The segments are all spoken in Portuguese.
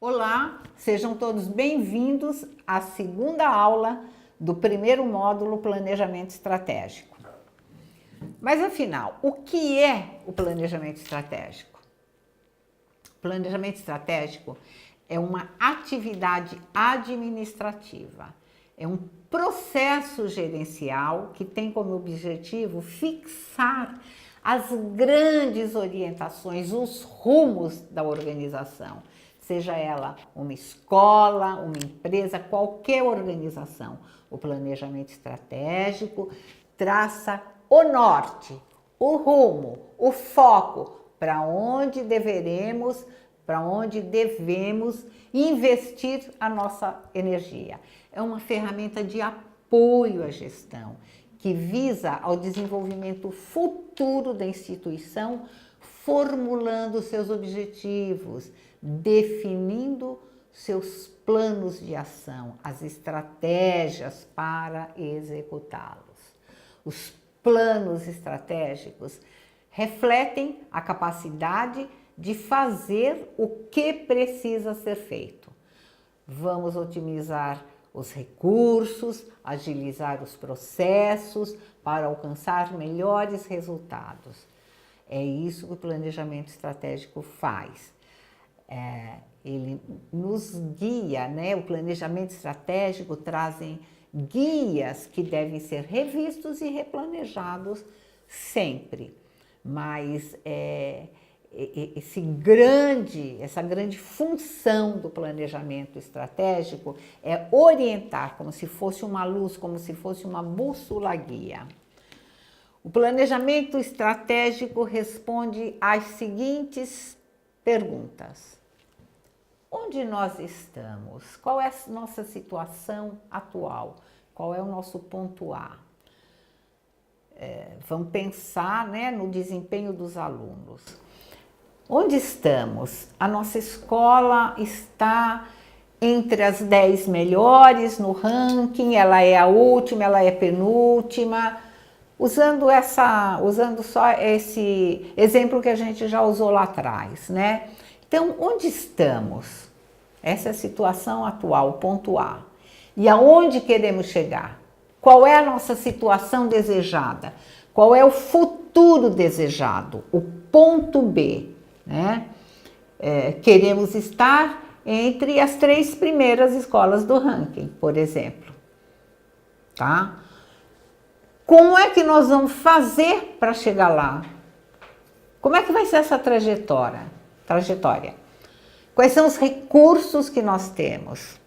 Olá, sejam todos bem-vindos à segunda aula do primeiro módulo Planejamento Estratégico. Mas afinal, o que é o planejamento estratégico? Planejamento estratégico é uma atividade administrativa, é um processo gerencial que tem como objetivo fixar as grandes orientações, os rumos da organização, seja ela uma escola, uma empresa, qualquer organização. O planejamento estratégico traça o norte, o rumo, o foco, para onde devemos investir a nossa energia. É uma ferramenta de apoio à gestão, que visa ao desenvolvimento futuro da instituição, formulando seus objetivos, definindo seus planos de ação, as estratégias para executá-los. Os planos estratégicos refletem a capacidade de fazer o que precisa ser feito. Vamos otimizar os recursos, agilizar os processos para alcançar melhores resultados. É isso que o planejamento estratégico faz. Ele nos guia, né? O planejamento estratégico trazem guias que devem ser revistos e replanejados sempre. Mas essa grande função do planejamento estratégico é orientar, como se fosse uma luz, como se fosse uma bússola guia. O planejamento estratégico responde às seguintes perguntas: onde nós estamos? Qual é a nossa situação atual? Qual é o nosso ponto A? Vamos pensar, né, no desempenho dos alunos. Onde estamos? A nossa escola está entre as 10 melhores no ranking, ela é a última, ela é penúltima. Usando só esse exemplo que a gente já usou lá atrás, né? Então, onde estamos? Essa é a situação atual, o ponto A. E aonde queremos chegar? Qual é a nossa situação desejada? Qual é o futuro desejado? O ponto B, né? Queremos estar entre as 3 primeiras escolas do ranking, por exemplo. Tá? Como é que nós vamos fazer para chegar lá? Como é que vai ser essa trajetória? Quais são os recursos que nós temos?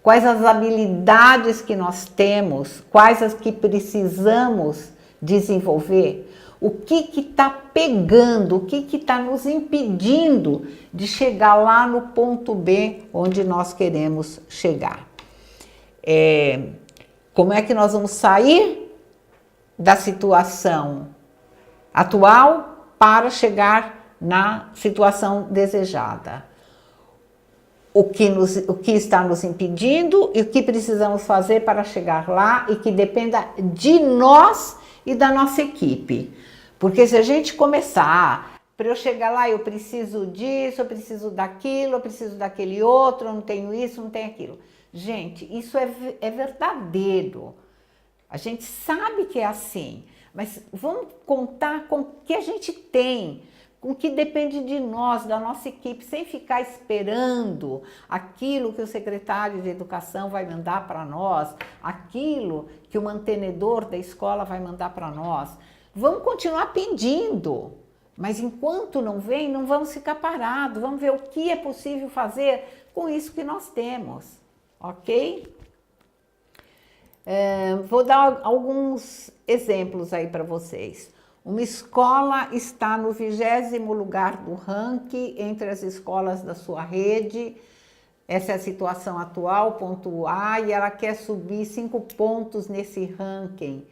Quais as habilidades que nós temos? Quais as que precisamos desenvolver? O que está pegando? O que está nos impedindo de chegar lá no ponto B, onde nós queremos chegar? Como é que nós vamos sair da situação atual para chegar na situação desejada? O que está nos impedindo e o que precisamos fazer para chegar lá e que dependa de nós e da nossa equipe. Porque se a gente começar, para eu chegar lá eu preciso disso, eu preciso daquilo, eu preciso daquele outro, eu não tenho isso, não tenho aquilo. Gente, isso é verdadeiro. A gente sabe que é assim, mas vamos contar com o que a gente tem, com o que depende de nós, da nossa equipe, sem ficar esperando aquilo que o secretário de educação vai mandar para nós, aquilo que o mantenedor da escola vai mandar para nós. Vamos continuar pedindo, mas enquanto não vem, não vamos ficar parados, vamos ver o que é possível fazer com isso que nós temos, ok? Vou dar alguns exemplos aí para vocês. Uma escola está no 20º lugar do ranking entre as escolas da sua rede. Essa é a situação atual, ponto A, e ela quer subir 5 pontos nesse ranking.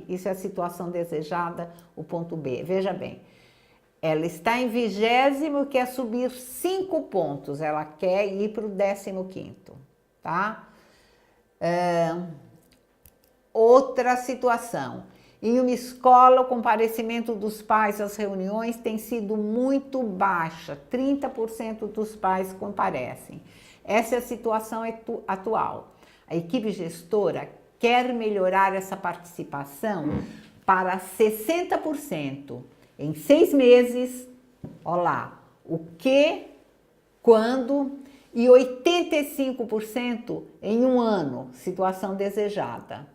Isso é a situação desejada, o ponto B. Veja bem, ela está em 20º e quer subir 5 pontos. Ela quer ir para o 15º, tá? Outra situação. Em uma escola, o comparecimento dos pais às reuniões tem sido muito baixa, 30% dos pais comparecem. Essa é a situação atual. A equipe gestora quer melhorar essa participação para 60% em 6 meses, olha lá, o que, quando, e 85% em um ano, situação desejada.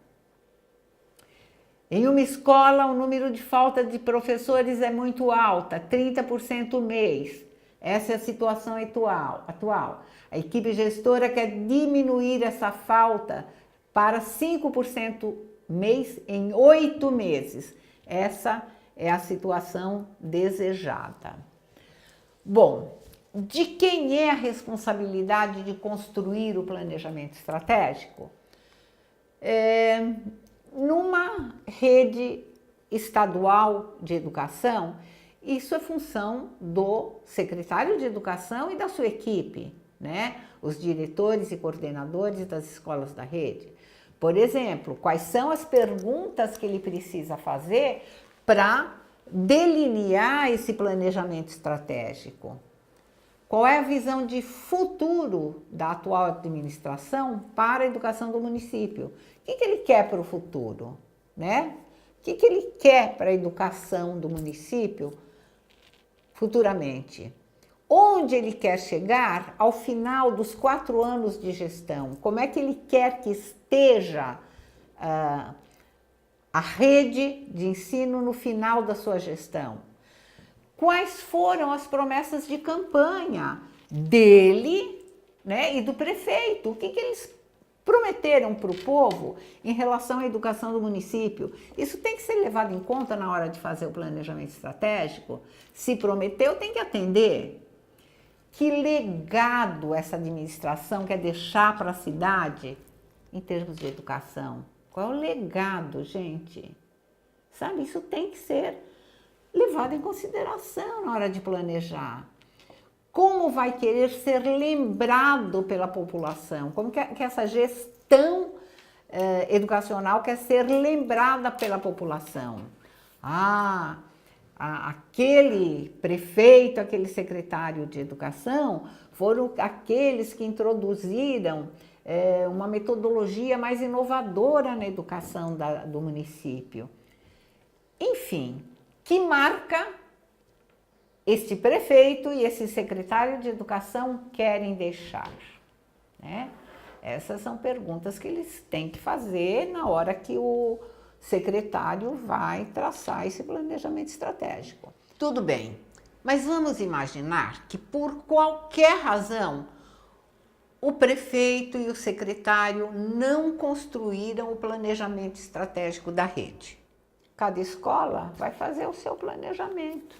Em uma escola, o número de falta de professores é muito alta, 30% mês. Essa é a situação atual. A equipe gestora quer diminuir essa falta para 5% mês em 8 meses. Essa é a situação desejada. Bom, de quem é a responsabilidade de construir o planejamento estratégico? Numa rede estadual de educação, isso é função do secretário de educação e da sua equipe, né? Os diretores e coordenadores das escolas da rede. Por exemplo, quais são as perguntas que ele precisa fazer para delinear esse planejamento estratégico? Qual é a visão de futuro da atual administração para a educação do município? O que ele quer para o futuro, né? O que ele quer para a educação do município futuramente? Onde ele quer chegar ao final dos 4 anos de gestão? Como é que ele quer que esteja a rede de ensino no final da sua gestão? Quais foram as promessas de campanha dele, né, e do prefeito? O que eles prometeram para o povo em relação à educação do município? Isso tem que ser levado em conta na hora de fazer o planejamento estratégico. Se prometeu, tem que atender. Que legado essa administração quer deixar para a cidade em termos de educação? Qual é o legado, gente? Sabe, isso tem que ser levado em consideração na hora de planejar. Como vai querer ser lembrado pela população? Como que essa gestão educacional quer ser lembrada pela população? Aquele prefeito, aquele secretário de educação foram aqueles que introduziram uma metodologia mais inovadora na educação do município. Enfim, que marca este prefeito e esse secretário de educação querem deixar, né? Essas são perguntas que eles têm que fazer na hora que o secretário vai traçar esse planejamento estratégico. Tudo bem, mas vamos imaginar que por qualquer razão o prefeito e o secretário não construíram o planejamento estratégico da rede. Cada escola vai fazer o seu planejamento.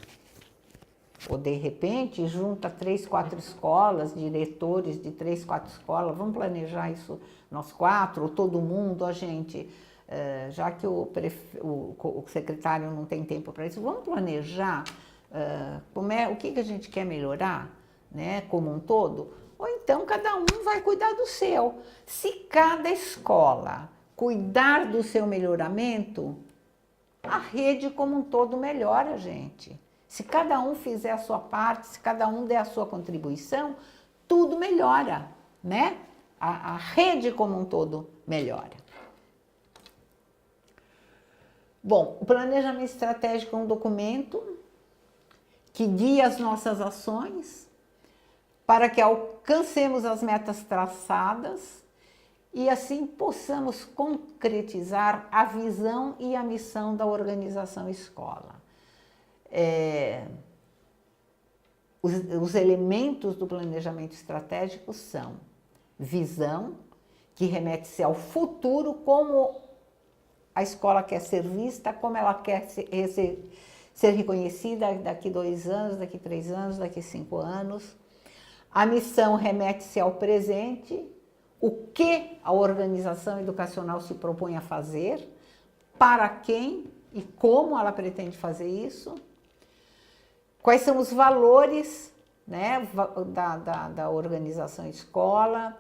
Ou, de repente, junta 3, 4 escolas, diretores de 3, 4 escolas, vamos planejar isso nós 4, ou todo mundo, a gente, já que o secretário não tem tempo para isso, vamos planejar o que a gente quer melhorar, né, como um todo? Ou então cada um vai cuidar do seu. Se cada escola cuidar do seu melhoramento, a rede como um todo melhora, gente. Se cada um fizer a sua parte, se cada um der a sua contribuição, tudo melhora, né? A rede como um todo melhora. Bom, o planejamento estratégico é um documento que guia as nossas ações para que alcancemos as metas traçadas e assim possamos concretizar a visão e a missão da organização escola. Os elementos do planejamento estratégico são visão, que remete-se ao futuro, como a escola quer ser vista, como ela quer ser reconhecida daqui 2 anos, daqui 3 anos, daqui 5 anos. A missão remete-se ao presente, o que a organização educacional se propõe a fazer, para quem e como ela pretende fazer isso. Quais são os valores, né, da organização escola?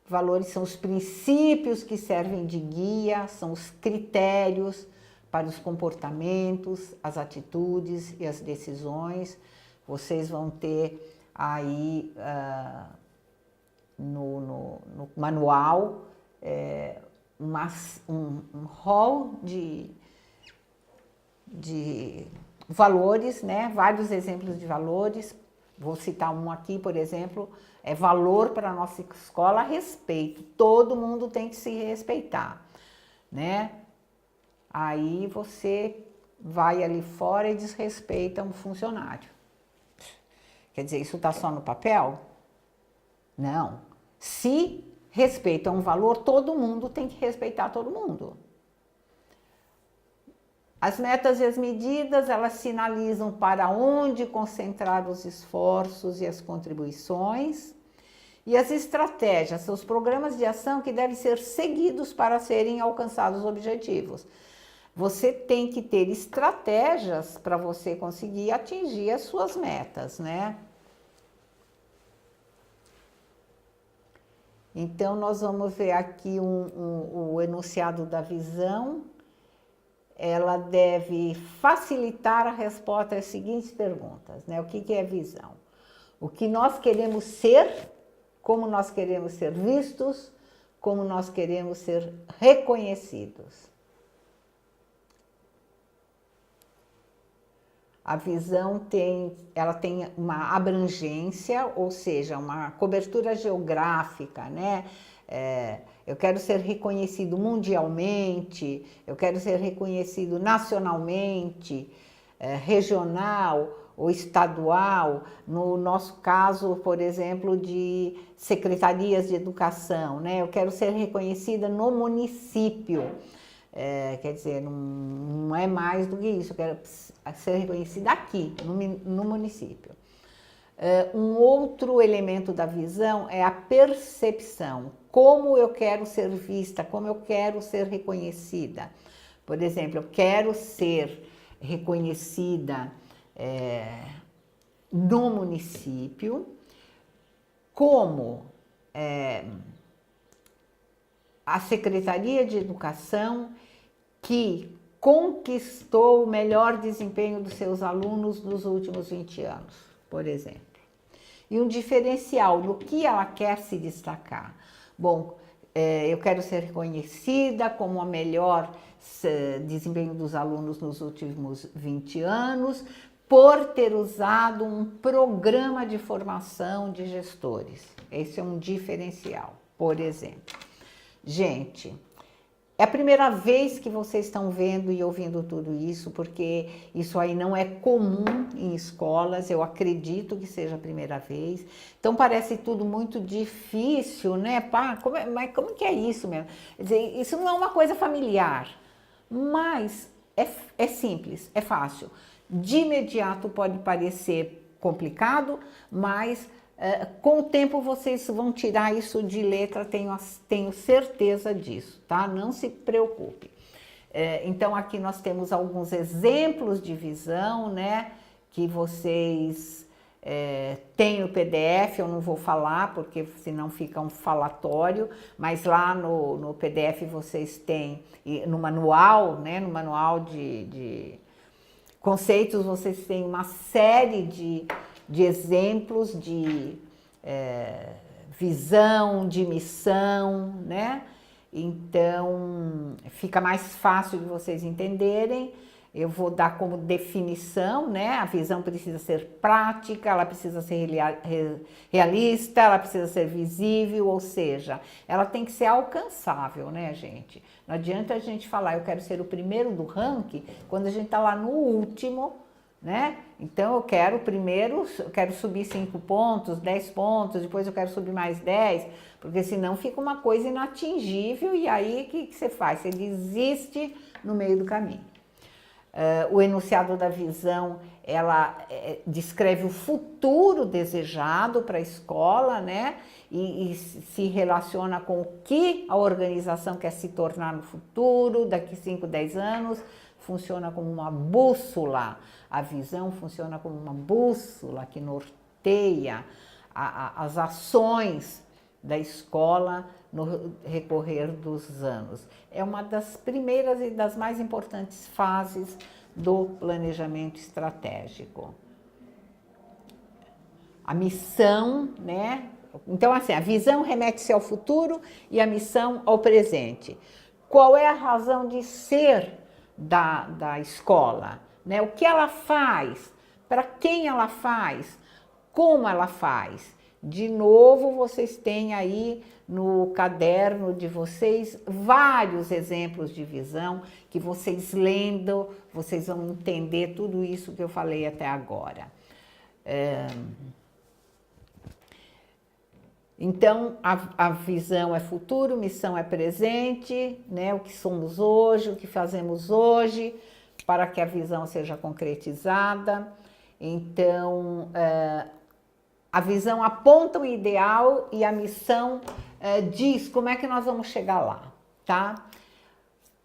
Valores são os princípios que servem de guia, são os critérios para os comportamentos, as atitudes e as decisões. Vocês vão ter aí no manual um rol de valores, né? Vários exemplos de valores. Vou citar um aqui, por exemplo, valor para a nossa escola, respeito. Todo mundo tem que se respeitar, né? Aí você vai ali fora e desrespeita um funcionário. Quer dizer, isso está só no papel? Não. Se respeito é um valor, todo mundo tem que respeitar todo mundo. As metas e as medidas, elas sinalizam para onde concentrar os esforços e as contribuições. E as estratégias, são os programas de ação que devem ser seguidos para serem alcançados os objetivos. Você tem que ter estratégias para você conseguir atingir as suas metas, né? Então, nós vamos ver aqui o enunciado da visão. Ela deve facilitar a resposta às seguintes perguntas, né? O que é visão? O que nós queremos ser, como nós queremos ser vistos, como nós queremos ser reconhecidos. A visão ela tem uma abrangência, ou seja, uma cobertura geográfica, né? Eu quero ser reconhecido mundialmente, eu quero ser reconhecido nacionalmente, regional ou estadual, no nosso caso, por exemplo, de secretarias de educação, né? Eu quero ser reconhecida no município. Quer dizer, não é mais do que isso, eu quero ser reconhecida aqui, no município. Um outro elemento da visão é a percepção, como eu quero ser vista, como eu quero ser reconhecida. Por exemplo, eu quero ser reconhecida no município como a Secretaria de Educação que conquistou o melhor desempenho dos seus alunos nos últimos 20 anos, por exemplo. E um diferencial no que ela quer se destacar. Bom, eu quero ser reconhecida como a melhor desempenho dos alunos nos últimos 20 anos, por ter usado um programa de formação de gestores. Esse é um diferencial, por exemplo. Gente, é a primeira vez que vocês estão vendo e ouvindo tudo isso, porque isso aí não é comum em escolas, eu acredito que seja a primeira vez. Então parece tudo muito difícil, né? Pá, mas como que é isso mesmo? Quer dizer, isso não é uma coisa familiar, mas é simples, é fácil. De imediato pode parecer complicado, mas com o tempo vocês vão tirar isso de letra, tenho certeza disso, tá? Não se preocupe. Então aqui nós temos alguns exemplos de visão, né? Que vocês têm no PDF, eu não vou falar porque senão fica um falatório, mas lá no PDF vocês têm, no manual, né? No manual de conceitos, vocês têm uma série de exemplos de visão, de missão, né? Então, fica mais fácil de vocês entenderem. Eu vou dar como definição, né? A visão precisa ser prática, ela precisa ser realista, ela precisa ser visível, ou seja, ela tem que ser alcançável, né, gente? Não adianta a gente falar, eu quero ser o primeiro do ranking, quando a gente tá lá no último, né? Então eu quero primeiro, eu quero subir 5 pontos, 10 pontos, depois eu quero subir mais 10, porque senão fica uma coisa inatingível e aí o que você faz? Você desiste no meio do caminho. O enunciado da visão, ela descreve o futuro desejado para a escola, né? E se relaciona com o que a organização quer se tornar no futuro, daqui 5, 10 anos, funciona como uma bússola. A visão funciona como uma bússola que norteia as ações da escola no recorrer dos anos. É uma das primeiras e das mais importantes fases do planejamento estratégico. A missão, né? Então, assim, a visão remete-se ao futuro e a missão ao presente. Qual é a razão de ser da escola? Né? O que ela faz? Para quem ela faz? Como ela faz? De novo, vocês têm aí no caderno de vocês vários exemplos de visão que vocês lendo, vocês vão entender tudo isso que eu falei até agora. Então, a visão é futuro, missão é presente, né? O que somos hoje, o que fazemos hoje, para que a visão seja concretizada. Então, a visão aponta o ideal e a missão diz como é que nós vamos chegar lá, tá?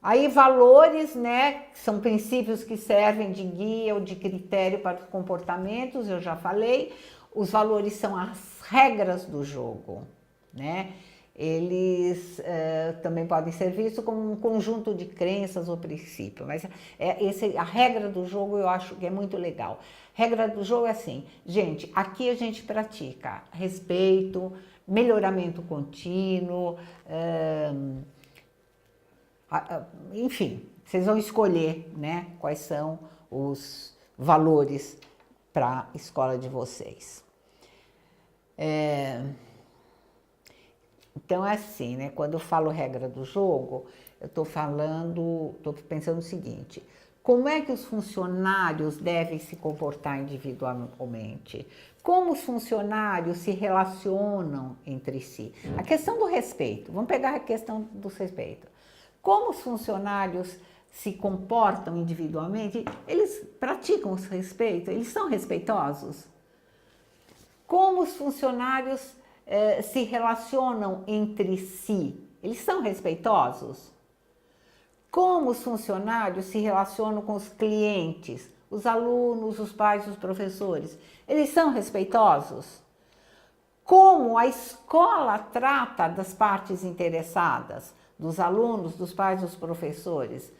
Aí valores, né, são princípios que servem de guia ou de critério para os comportamentos, eu já falei. Os valores são as regras do jogo, né? Eles também podem ser vistos como um conjunto de crenças ou princípios, mas a regra do jogo eu acho que é muito legal. Regra do jogo é assim, gente, aqui a gente pratica respeito, melhoramento contínuo, enfim, vocês vão escolher, né, quais são os valores para a escola de vocês. Então é assim, né? Quando eu falo regra do jogo, eu estou pensando o seguinte: como é que os funcionários devem se comportar individualmente? Como os funcionários se relacionam entre si? A questão do respeito, vamos pegar a questão do respeito. Como os funcionários se comportam individualmente? Eles praticam o respeito? Eles são respeitosos? Como os funcionários se relacionam entre si? Eles são respeitosos? Como os funcionários se relacionam com os clientes, os alunos, os pais, os professores? Eles são respeitosos? Como a escola trata das partes interessadas, dos alunos, dos pais, dos professores?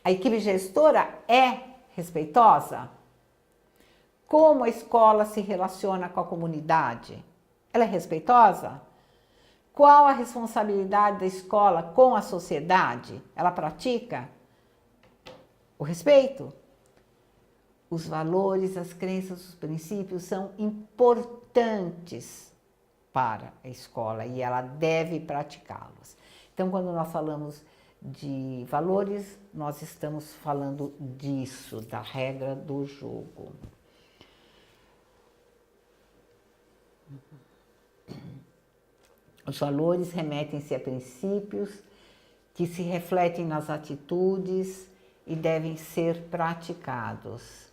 A equipe gestora é respeitosa? Como a escola se relaciona com a comunidade? Ela é respeitosa? Qual a responsabilidade da escola com a sociedade? Ela pratica o respeito? Os valores, as crenças, os princípios são importantes para a escola e ela deve praticá-los. Então, quando nós falamos de valores, nós estamos falando disso, da regra do jogo. Os valores remetem-se a princípios que se refletem nas atitudes e devem ser praticados.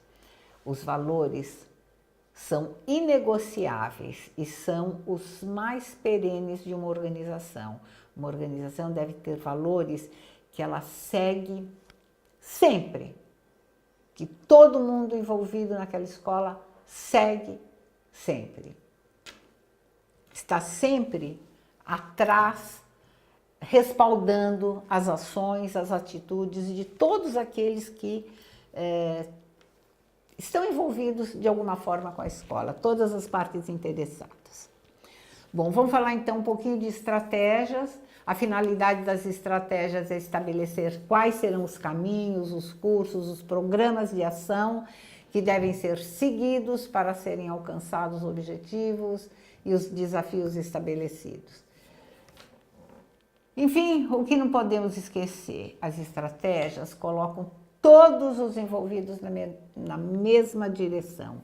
Os valores são inegociáveis e são os mais perenes de uma organização. Uma organização deve ter valores que ela segue sempre, que todo mundo envolvido naquela escola segue sempre. Está sempre atrás, respaldando as ações, as atitudes de todos aqueles que estão envolvidos de alguma forma com a escola, todas as partes interessadas. Bom, vamos falar então um pouquinho de estratégias. A finalidade das estratégias é estabelecer quais serão os caminhos, os cursos, os programas de ação que devem ser seguidos para serem alcançados os objetivos e os desafios estabelecidos. Enfim, o que não podemos esquecer, as estratégias colocam todos os envolvidos na mesma direção.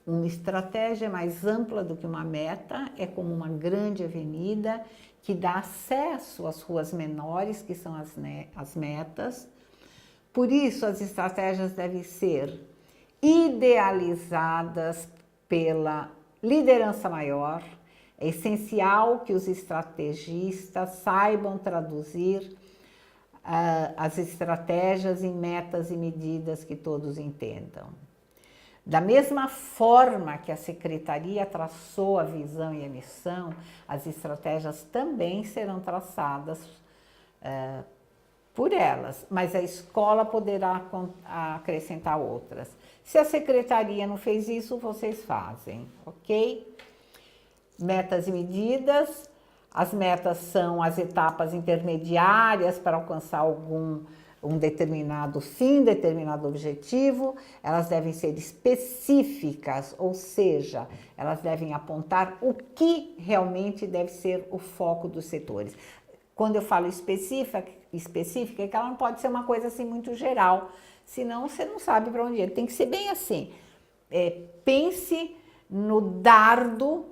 Uma estratégia mais ampla do que uma meta, é como uma grande avenida que dá acesso às ruas menores, que são as metas. Por isso, as estratégias devem ser idealizadas pela liderança maior. É essencial que os estrategistas saibam traduzir as estratégias em metas e medidas que todos entendam. Da mesma forma que a secretaria traçou a visão e a missão, as estratégias também serão traçadas por elas, mas a escola poderá acrescentar outras. Se a secretaria não fez isso, vocês fazem, ok? Metas e medidas. As metas são as etapas intermediárias para alcançar um determinado fim, determinado objetivo. Elas devem ser específicas, ou seja, elas devem apontar o que realmente deve ser o foco dos setores. Quando eu falo específica é que ela não pode ser uma coisa assim muito geral, senão você não sabe para onde ir. Tem que ser bem assim. Pense no dardo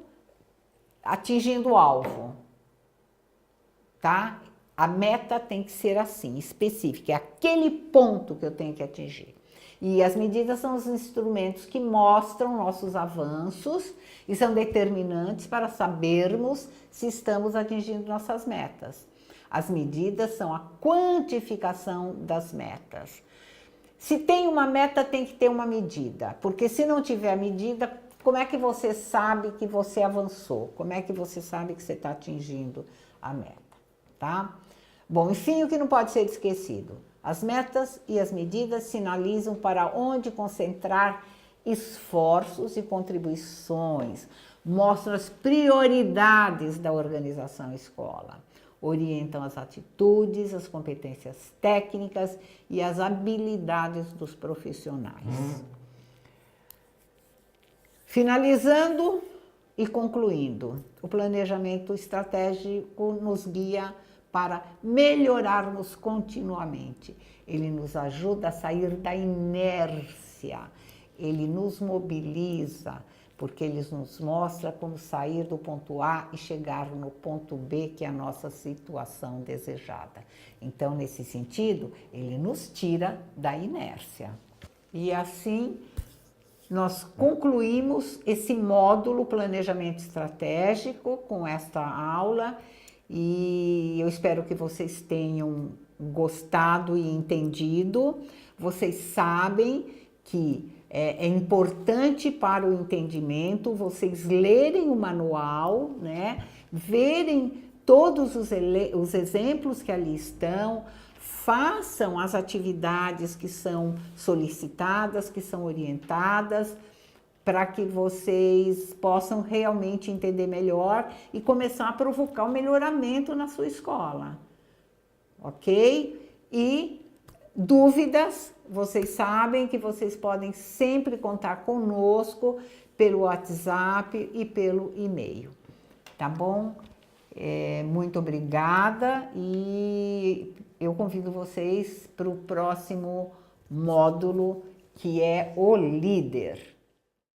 atingindo o alvo, tá? A meta tem que ser assim, específica, é aquele ponto que eu tenho que atingir. E as medidas são os instrumentos que mostram nossos avanços e são determinantes para sabermos se estamos atingindo nossas metas. As medidas são a quantificação das metas. Se tem uma meta, tem que ter uma medida, porque se não tiver medida, como é que você sabe que você avançou? Como é que você sabe que você está atingindo a meta, tá? Bom, enfim, o que não pode ser esquecido. As metas e as medidas sinalizam para onde concentrar esforços e contribuições, mostram as prioridades da organização escola, orientam as atitudes, as competências técnicas e as habilidades dos profissionais. Finalizando e concluindo, o planejamento estratégico nos guia para melhorarmos continuamente. Ele nos ajuda a sair da inércia, ele nos mobiliza, porque ele nos mostra como sair do ponto A e chegar no ponto B, que é a nossa situação desejada. Então, nesse sentido, ele nos tira da inércia. E assim, nós concluímos esse módulo Planejamento Estratégico com esta aula e eu espero que vocês tenham gostado e entendido. Vocês sabem que é importante para o entendimento vocês lerem o manual, né? Verem todos os exemplos que ali estão, façam as atividades que são solicitadas, que são orientadas, para que vocês possam realmente entender melhor e começar a provocar o melhoramento na sua escola, ok? E dúvidas, vocês sabem que vocês podem sempre contar conosco pelo WhatsApp e pelo e-mail, tá bom? Muito obrigada e eu convido vocês para o próximo módulo, que é o líder.